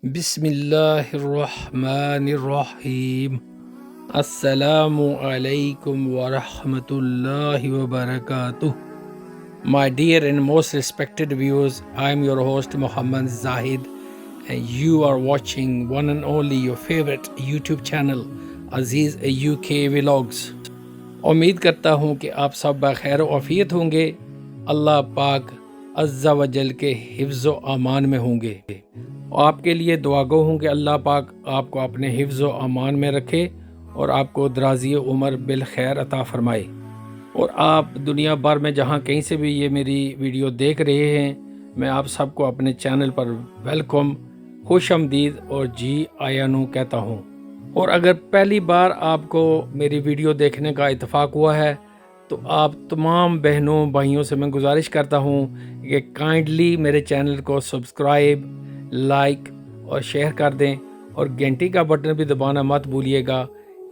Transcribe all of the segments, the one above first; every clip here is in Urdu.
بسم اللہ الرحمن الرحیم۔ السلام علیکم ورحمۃ اللہ وبرکاتہ۔ My dear and most respected viewers, I am your host Muhammad Zahid and you are watching one and only your favorite YouTube channel Aziz UK Vlogs۔ امید کرتا ہوں کہ آپ سب بخیر و عافیت ہوں گے، اللہ پاک عز و جل کے حفظ و امان میں ہوں گے۔ آپ کے لیے دعا گو ہوں کہ اللہ پاک آپ کو اپنے حفظ و امان میں رکھے اور آپ کو درازی عمر بالخیر عطا فرمائے۔ اور آپ دنیا بھر میں جہاں کہیں سے بھی یہ میری ویڈیو دیکھ رہے ہیں، میں آپ سب کو اپنے چینل پر ویلکم، خوش آمدید اور جی آیا نو کہتا ہوں۔ اور اگر پہلی بار آپ کو میری ویڈیو دیکھنے کا اتفاق ہوا ہے تو آپ تمام بہنوں بھائیوں سے میں گزارش کرتا ہوں کہ کائنڈلی میرے چینل کو سبسکرائب، لائک اور شیئر کر دیں اور گھنٹی کا بٹن بھی دبانا مت بھولیے گا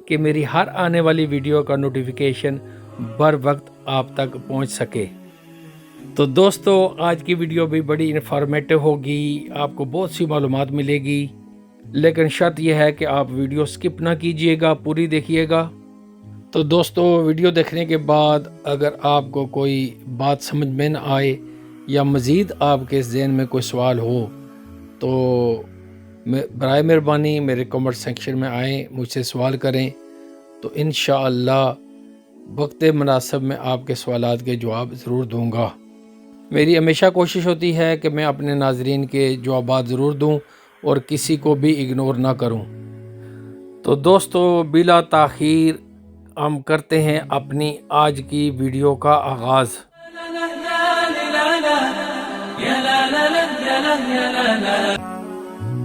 کہ میری ہر آنے والی ویڈیو کا نوٹیفیکیشن بر وقت آپ تک پہنچ سکے۔ تو دوستو، آج کی ویڈیو بھی بڑی انفارمیٹو ہوگی، آپ کو بہت سی معلومات ملے گی، لیکن شرط یہ ہے کہ آپ ویڈیو سکپ نہ کیجئے گا، پوری دیکھیے گا۔ تو دوستو، ویڈیو دیکھنے کے بعد اگر آپ کو کوئی بات سمجھ میں نہ آئے یا مزید آپ کے ذہن میں کوئی سوال ہو تو برائے مہربانی میرے کمنٹ سیکشن میں آئیں، مجھ سے سوال کریں، تو انشاءاللہ وقت مناسب میں آپ کے سوالات کے جواب ضرور دوں گا۔ میری ہمیشہ کوشش ہوتی ہے کہ میں اپنے ناظرین کے جوابات ضرور دوں اور کسی کو بھی اگنور نہ کروں۔ تو دوستو، بلا تاخیر ہم کرتے ہیں اپنی آج کی ویڈیو کا آغاز۔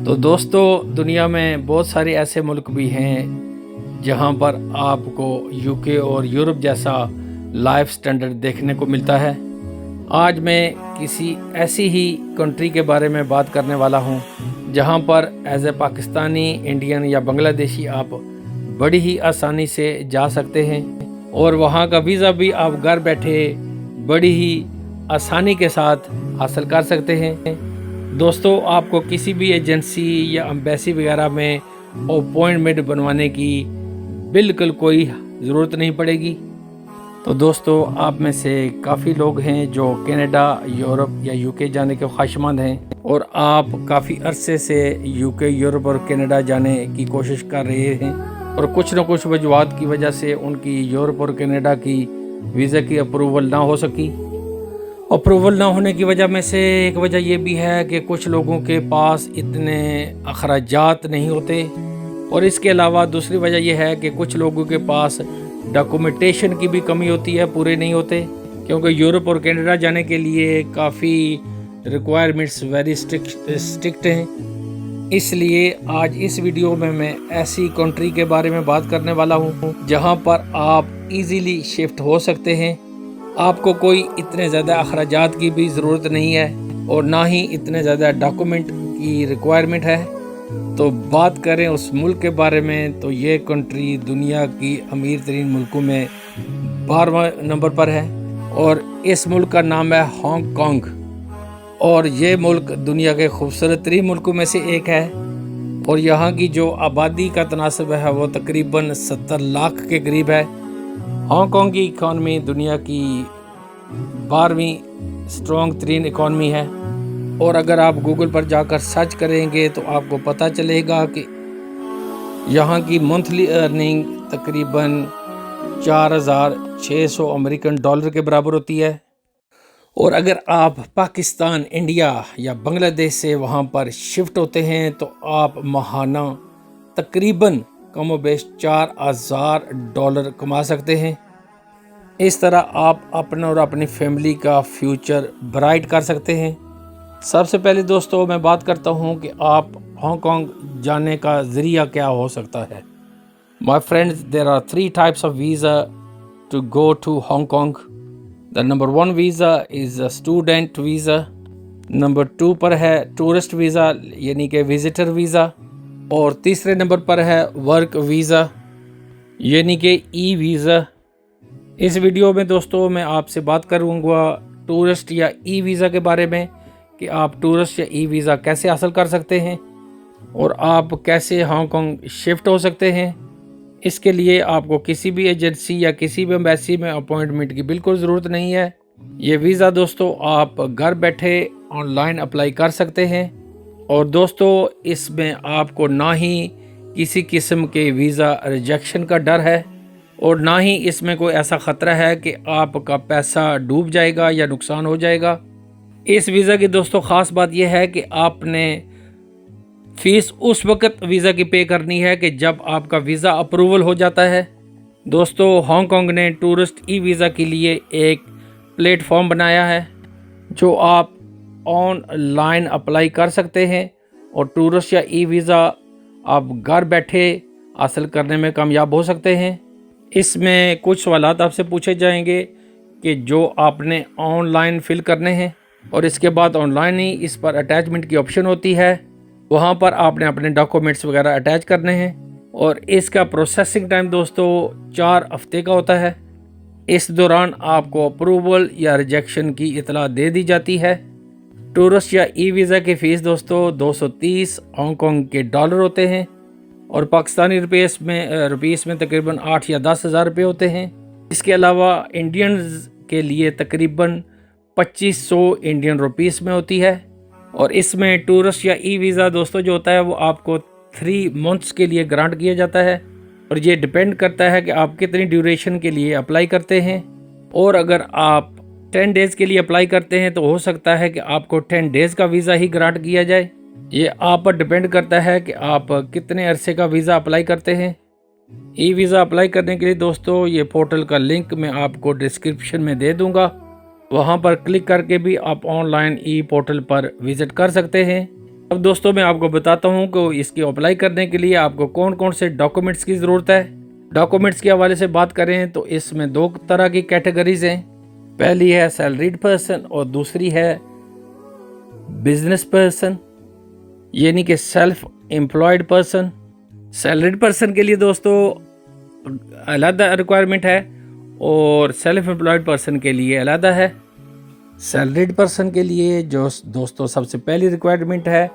تو دوستو، دنیا میں بہت سارے ایسے ملک بھی ہیں جہاں پر آپ کو UK اور یورپ جیسا لائف سٹینڈرڈ دیکھنے کو ملتا ہے۔ آج میں کسی ایسی ہی کنٹری کے بارے میں بات کرنے والا ہوں جہاں پر ایز اے پاکستانی، انڈین یا بنگلہ دیشی آپ بڑی ہی آسانی سے جا سکتے ہیں اور وہاں کا ویزا بھی آپ گھر بیٹھے بڑی ہی آسانی کے ساتھ حاصل کر سکتے ہیں۔ دوستو، آپ کو کسی بھی ایجنسی یا امبیسی وغیرہ میں اپوائنٹمنٹ بنوانے کی بالکل کوئی ضرورت نہیں پڑے گی۔ تو دوستو، آپ میں سے کافی لوگ ہیں جو کینیڈا، یورپ یا UK جانے کے خواہشمند ہیں اور آپ کافی عرصے سے UK، یورپ اور کینیڈا جانے کی کوشش کر رہے ہیں اور کچھ نہ کچھ وجوہات کی وجہ سے ان کی یورپ اور کینیڈا کی ویزا کی اپروول نہ ہو سکی۔ اپروول نہ ہونے کی وجہ میں سے ایک وجہ یہ بھی ہے کہ کچھ لوگوں کے پاس اتنے اخراجات نہیں ہوتے، اور اس کے علاوہ دوسری وجہ یہ ہے کہ کچھ لوگوں کے پاس ڈاکومنٹیشن کی بھی کمی ہوتی ہے، پورے نہیں ہوتے، کیونکہ یورپ اور کینیڈا جانے کے لیے کافی ریکوائرمنٹس ویری اسٹرکٹ ہیں۔ اس لیے آج اس ویڈیو میں ایسی کنٹری کے بارے میں بات کرنے والا ہوں جہاں پر آپ ایزیلی شفٹ ہو سکتے ہیں۔ آپ کو کوئی اتنے زیادہ اخراجات کی بھی ضرورت نہیں ہے اور نہ ہی اتنے زیادہ ڈاکومنٹ کی ریکوائرمنٹ ہے۔ تو بات کریں اس ملک کے بارے میں تو یہ کنٹری دنیا کی امیر ترین ملکوں میں 12واں نمبر پر ہے اور اس ملک کا نام ہے ہانگ کانگ، اور یہ ملک دنیا کے خوبصورت ترین ملکوں میں سے ایک ہے، اور یہاں کی جو آبادی کا تناسب ہے وہ تقریباً 70 لاکھ کے قریب ہے۔ ہانگ کانگ کی اکانومی دنیا کی 12ویں اسٹرانگ ترین اکانومی ہے، اور اگر آپ گوگل پر جا کر سرچ کریں گے تو آپ کو پتہ چلے گا کہ یہاں کی منتھلی ارننگ تقریباً 4600 امریکن ڈالر کے برابر ہوتی ہے، اور اگر آپ پاکستان، انڈیا یا بنگلہ دیش سے وہاں پر شفٹ ہوتے ہیں تو آپ ماہانہ تقریباً کم و بیش 4000 ڈالر کما سکتے ہیں۔ اس طرح آپ اپنا اور اپنی فیملی کا فیوچر برائٹ کر سکتے ہیں۔ سب سے پہلے دوستو، میں بات کرتا ہوں کہ آپ ہانگ کانگ جانے کا ذریعہ کیا ہو سکتا ہے۔ My friends, there are 3 types of visa to go to Hong Kong. The number 1 visa is a student visa. Number 2 پر ہے ٹورسٹ ویزا یعنی کہ وزٹر ویزا، اور تیسرے نمبر پر ہے ورک ویزا یعنی کہ ای ویزا۔ اس ویڈیو میں دوستو میں آپ سے بات کروں گا ٹورسٹ یا ای ویزا کے بارے میں کہ آپ ٹورسٹ یا ای ویزا کیسے حاصل کر سکتے ہیں۔ اور آپ کیسے ہانگ کانگ شفٹ ہو سکتے ہیں، اس کے لیے آپ کو کسی بھی ایجنسی یا کسی بھی ایمبیسی میں اپوائنٹمنٹ کی بالکل ضرورت نہیں ہے۔ یہ ویزا دوستو آپ گھر بیٹھے آن لائن اپلائی کر سکتے ہیں، اور دوستو اس میں آپ کو نہ ہی کسی قسم کے ویزا ریجیکشن کا ڈر ہے، اور نہ ہی اس میں کوئی ایسا خطرہ ہے کہ آپ کا پیسہ ڈوب جائے گا یا نقصان ہو جائے گا۔ اس ویزا کی دوستو خاص بات یہ ہے کہ آپ نے فیس اس وقت ویزا کی پے کرنی ہے کہ جب آپ کا ویزا اپروول ہو جاتا ہے۔ دوستو ہانگ کانگ نے ٹورسٹ ای ویزا کے لیے ایک پلیٹ فارم بنایا ہے جو آپ آن لائن اپلائی کر سکتے ہیں، اور ٹورسٹ یا ای ویزا آپ گھر بیٹھے حاصل کرنے میں کامیاب ہو سکتے ہیں۔ اس میں کچھ سوالات آپ سے پوچھے جائیں گے کہ جو آپ نے آن لائن فل کرنے ہیں، اور اس کے بعد آن لائن ہی اس پر اٹیچمنٹ کی آپشن ہوتی ہے، وہاں پر آپ نے اپنے ڈاکومنٹس وغیرہ اٹیچ کرنے ہیں، اور اس کا پروسیسنگ ٹائم دوستو 4 ہفتے کا ہوتا ہے۔ اس دوران آپ کو اپروول یا ریجیکشن کی اطلاع دے دی جاتی ہے۔ ٹورسٹ یا ای ویزا کی فیس دوستو 230 ہانگ کانگ کے ڈالر ہوتے ہیں، اور پاکستانی روپیس میں تقریباً 8 یا 10 ہزار روپے ہوتے ہیں۔ اس کے علاوہ انڈینز کے لیے تقریباً 2500 انڈین روپیس میں ہوتی ہے، اور اس میں ٹورسٹ یا ای ویزا دوستو جو ہوتا ہے وہ آپ کو 3 منتھس کے لیے گرانٹ کیا جاتا ہے، اور یہ ڈیپینڈ کرتا ہے کہ آپ کتنی ڈیوریشن کے لیے اپلائی کرتے ہیں۔ اور اگر آپ 10 ڈیز کے لیے اپلائی کرتے ہیں تو ہو سکتا ہے کہ آپ کو 10 ڈیز کا ویزا ہی گرانٹ کیا جائے۔ یہ آپ پر ڈیپینڈ کرتا ہے کہ آپ کتنے عرصے کا ویزا اپلائی کرتے ہیں۔ ای ویزا اپلائی کرنے کے لیے دوستو یہ پورٹل کا لنک میں آپ کو ڈسکرپشن میں دے دوں گا، وہاں پر کلک کر کے بھی آپ on line E portal per visit کر سکتے ہیں۔ اب دوستو میں آپ کو بتاتا ہوں کہ اس کی اپلائی کرنے کے لیے آپ کو کون کون سے ڈاکومنٹس کی ضرورت ہے۔ ڈاکومنٹس کے حوالے سے بات کریں تو اس میں 2 طرح کی کیٹیگریز ہیں، پہلی ہے سیلریڈ پرسن اور دوسری ہے بزنس پرسن، یعنی کہ self employed person. Salaried person کے لیے دوستو علیحدہ ریکوائرمنٹ ہے، اور سیلف امپلائڈ پرسن کے لیے علیحدہ ہے۔ سیلریڈ پرسن کے لیے جو دوستو سب سے پہلی ریکوائرمنٹ ہے،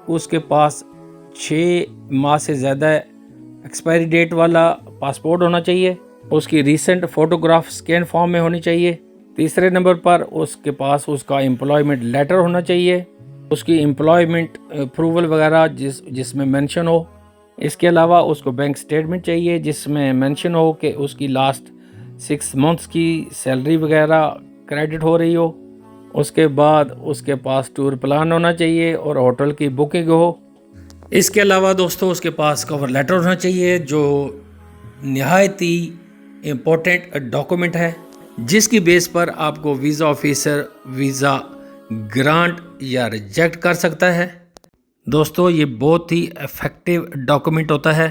اس کے پاس 6 ماہ سے زیادہ ایکسپائری ڈیٹ والا پاسپورٹ ہونا چاہیے، اس کی ریسنٹ فوٹوگراف سکین فارم میں ہونی چاہیے۔ تیسرے نمبر پر اس کے پاس اس کا امپلائمنٹ لیٹر ہونا چاہیے، اس کی امپلائمنٹ اپروول وغیرہ جس میں مینشن ہو۔ اس کے علاوہ اس کو بینک سٹیٹمنٹ چاہیے جس میں مینشن ہو کہ اس کی لاسٹ 6 منتھس کی سیلری وغیرہ کریڈٹ ہو رہی ہو۔ اس کے بعد اس کے پاس ٹور پلان ہونا چاہیے اور ہوٹل کی بکنگ ہو۔ اس کے علاوہ دوستو اس کے پاس کور لیٹر ہونا چاہیے جو نہایت ہی امپورٹنٹ ڈاکومنٹ ہے، جس کی بیس پر آپ کو ویزا آفیسر ویزا گرانٹ یا ریجیکٹ کر سکتا ہے۔ دوستو یہ بہت ہی ایفیکٹو ڈاکومنٹ ہوتا ہے،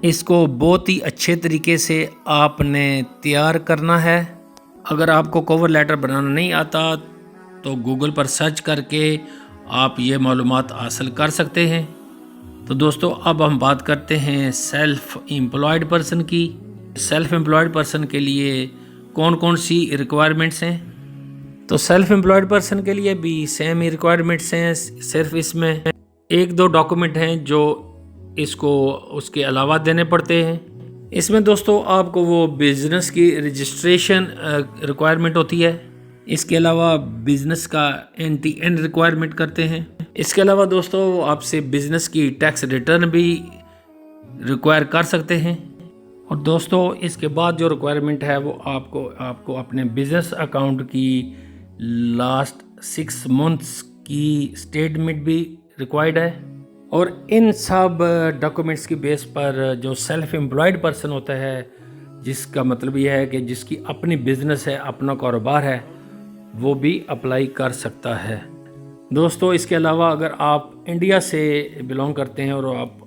اس کو بہت ہی اچھے طریقے سے آپ نے تیار کرنا ہے۔ اگر آپ کو کور لیٹر بنانا نہیں آتا تو گوگل پر سرچ کر کے آپ یہ معلومات حاصل کر سکتے ہیں۔ تو دوستو اب ہم بات کرتے ہیں سیلف امپلائڈ پرسن کی۔ سیلف امپلائڈ پرسن کے لیے کون کون سی ریکوائرمنٹس ہیں؟ تو سیلف امپلائڈ پرسن کے لیے بھی سیم ہی ریکوائرمنٹس ہیں، صرف اس میں 1-2 ڈاکومنٹ ہیں جو اس کو اس کے علاوہ دینے پڑتے ہیں۔ اس میں دوستو آپ کو وہ بزنس کی رجسٹریشن ریکوائرمنٹ ہوتی ہے، اس کے علاوہ بزنس کا NTN ریکوائرمنٹ کرتے ہیں۔ اس کے علاوہ دوستو آپ سے بزنس کی ٹیکس ریٹرن بھی ریکوائر کر سکتے ہیں۔ اور دوستو اس کے بعد جو ریکوائرمنٹ ہے وہ آپ کو اپنے بزنس اکاؤنٹ کی لاسٹ 6 منتھس کی اسٹیٹمنٹ بھی ریکوائرڈ ہے۔ اور ان سب ڈاکومنٹس کی بیس پر جو سیلف امپلائڈ پرسن ہوتا ہے، جس کا مطلب یہ ہے کہ جس کی اپنی بزنس ہے، اپنا کاروبار ہے، وہ بھی اپلائی کر سکتا ہے۔ دوستو اس کے علاوہ اگر آپ انڈیا سے بلانگ کرتے ہیں اور آپ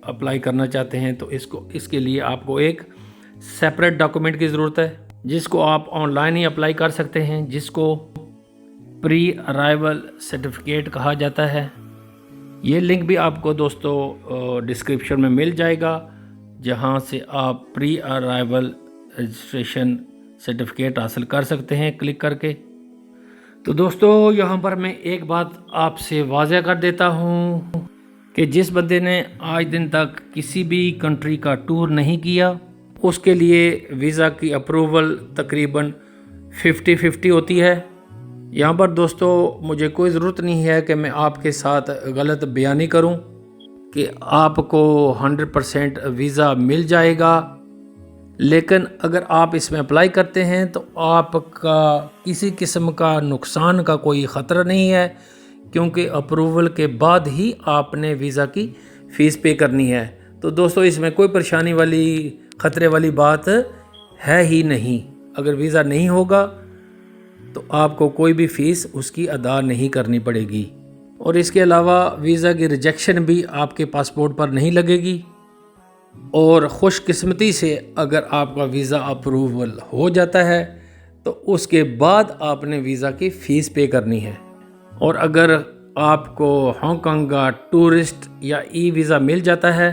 اپلائی کرنا چاہتے ہیں تو اس کے لیے آپ کو ایک سیپریٹ ڈاکومنٹ کی ضرورت ہے، جس کو آپ آن لائن ہی اپلائی کر سکتے ہیں، جس کو پری ارائیول سرٹیفکیٹ کہا جاتا ہے۔ یہ لنک بھی آپ کو دوستو ڈسکرپشن میں مل جائے گا، جہاں سے آپ پری ارائیول رجسٹریشن سرٹیفکیٹ حاصل کر سکتے ہیں کلک کر کے۔ تو دوستو یہاں پر میں ایک بات آپ سے واضح کر دیتا ہوں کہ جس بندے نے آج دن تک کسی بھی کنٹری کا ٹور نہیں کیا اس کے لیے ویزا کی اپروول تقریباً 50-50 ہوتی ہے۔ یہاں پر دوستو مجھے کوئی ضرورت نہیں ہے کہ میں آپ کے ساتھ غلط بیانی کروں کہ آپ کو 100% ویزا مل جائے گا، لیکن اگر آپ اس میں اپلائی کرتے ہیں تو آپ کا کسی قسم کا نقصان کا کوئی خطرہ نہیں ہے، کیونکہ اپروول کے بعد ہی آپ نے ویزا کی فیس پے کرنی ہے۔ تو دوستو اس میں کوئی پریشانی والی خطرے والی بات ہے ہی نہیں۔ اگر ویزا نہیں ہوگا تو آپ کو کوئی بھی فیس اس کی ادا نہیں کرنی پڑے گی، اور اس کے علاوہ ویزا کی ریجیکشن بھی آپ کے پاسپورٹ پر نہیں لگے گی، اور خوش قسمتی سے اگر آپ کا ویزا اپروول ہو جاتا ہے تو اس کے بعد آپ نے ویزا کی فیس پے کرنی ہے۔ اور اگر آپ کو ہانگ کانگ کا ٹورسٹ یا ای ویزا مل جاتا ہے،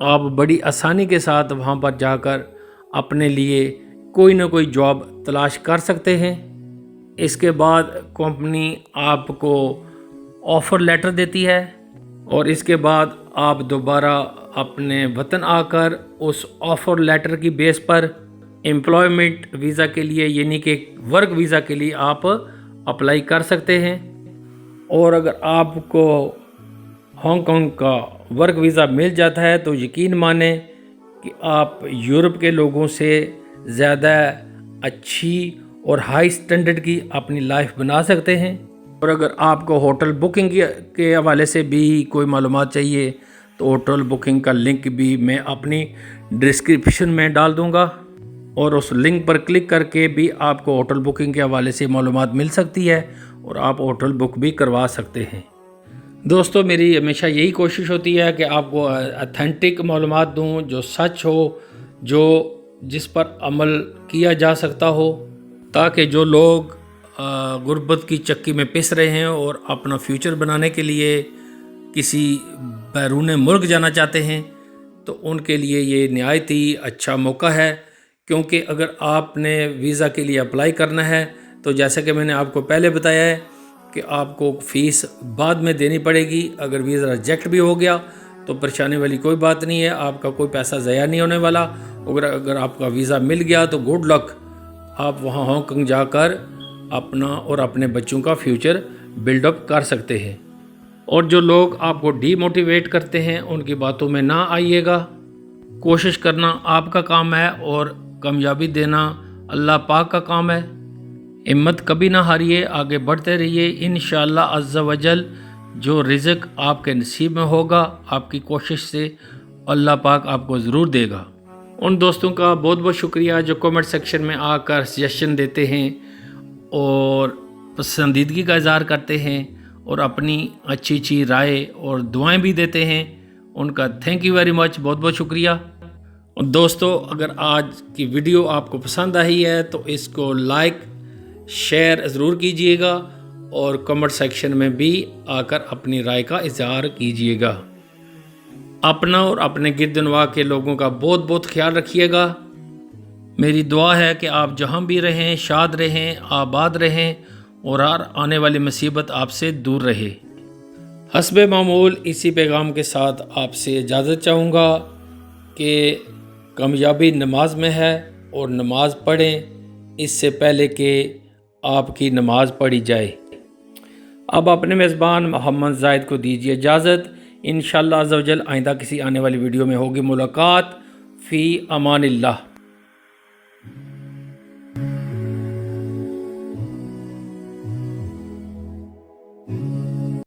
آپ بڑی آسانی کے ساتھ وہاں پر جا کر اپنے لیے کوئی نہ کوئی جاب تلاش کر سکتے ہیں۔ اس کے بعد کمپنی آپ کو آفر لیٹر دیتی ہے، اور اس کے بعد آپ دوبارہ اپنے وطن آ کر اس آفر لیٹر کی بیس پر امپلائمنٹ ویزا کے لیے یعنی کہ ورک ویزا کے لیے آپ اپلائی کر سکتے ہیں۔ اور اگر آپ کو ہانگ کانگ کا ورک ویزا مل جاتا ہے تو یقین مانیں کہ آپ یورپ کے لوگوں سے زیادہ اچھی اور ہائی سٹینڈرڈ کی اپنی لائف بنا سکتے ہیں۔ اور اگر آپ کو ہوٹل بکنگ کے حوالے سے بھی کوئی معلومات چاہیے تو ہوٹل بکنگ کا لنک بھی میں اپنی ڈسکرپشن میں ڈال دوں گا، اور اس لنک پر کلک کر کے بھی آپ کو ہوٹل بکنگ کے حوالے سے معلومات مل سکتی ہے، اور آپ ہوٹل بک بھی کروا سکتے ہیں۔ دوستو میری ہمیشہ یہی کوشش ہوتی ہے کہ آپ کو اتھینٹک معلومات دوں، جو سچ ہو، جس پر عمل کیا جا سکتا ہو، تاکہ جو لوگ غربت کی چکی میں پس رہے ہیں اور اپنا فیوچر بنانے کے لیے کسی بیرون ملک جانا چاہتے ہیں تو ان کے لیے یہ نہایت ہی اچھا موقع ہے۔ کیونکہ اگر آپ نے ویزا کے لیے اپلائی کرنا ہے تو جیسا کہ میں نے آپ کو پہلے بتایا ہے کہ آپ کو فیس بعد میں دینی پڑے گی۔ اگر ویزا ریجیکٹ بھی ہو گیا تو پریشانی والی کوئی بات نہیں ہے، آپ کا کوئی پیسہ ضائع نہیں ہونے والا۔ اگر آپ کا ویزا مل گیا تو گڈ لک، آپ وہاں ہانگ کانگ جا کر اپنا اور اپنے بچوں کا فیوچر بلڈ اپ کر سکتے ہیں۔ اور جو لوگ آپ کو ڈی موٹیویٹ کرتے ہیں ان کی باتوں میں نہ آئیے گا۔ کوشش کرنا آپ کا کام ہے اور کامیابی دینا اللہ پاک کا کام ہے۔ ہمت کبھی نہ ہاریے، آگے بڑھتے رہیے، انشاءاللہ عز و جل جو رزق آپ کے نصیب میں ہوگا آپ کی کوشش سے اللہ پاک آپ کو ضرور دے گا۔ ان دوستوں کا بہت بہت شکریہ جو کمنٹ سیکشن میں آ کر سجیشن دیتے ہیں اور پسندیدگی کا اظہار کرتے ہیں اور اپنی اچھی اچھی رائے اور دعائیں بھی دیتے ہیں۔ ان کا تھینک یو ویری مچ، بہت بہت شکریہ۔ اور دوستو اگر آج کی ویڈیو آپ کو پسند آئی ہے تو اس کو لائک شیئر ضرور کیجئے گا، اور کمنٹ سیکشن میں بھی آ کر اپنی رائے کا اظہار کیجئے گا۔ اپنا اور اپنے گرد نواح کے لوگوں کا بہت بہت خیال رکھیے گا۔ میری دعا ہے کہ آپ جہاں بھی رہیں شاد رہیں، آباد رہیں، اور ہر آنے والی مصیبت آپ سے دور رہے۔ حسب معمول اسی پیغام کے ساتھ آپ سے اجازت چاہوں گا کہ کامیابی نماز میں ہے، اور نماز پڑھیں اس سے پہلے کہ آپ کی نماز پڑھی جائے۔ اب اپنے میزبان محمد زاہد کو دیجیے اجازت، انشاءاللہ عز و جل آئندہ کسی آنے والی ویڈیو میں ہوگی ملاقات۔ فی امان اللہ۔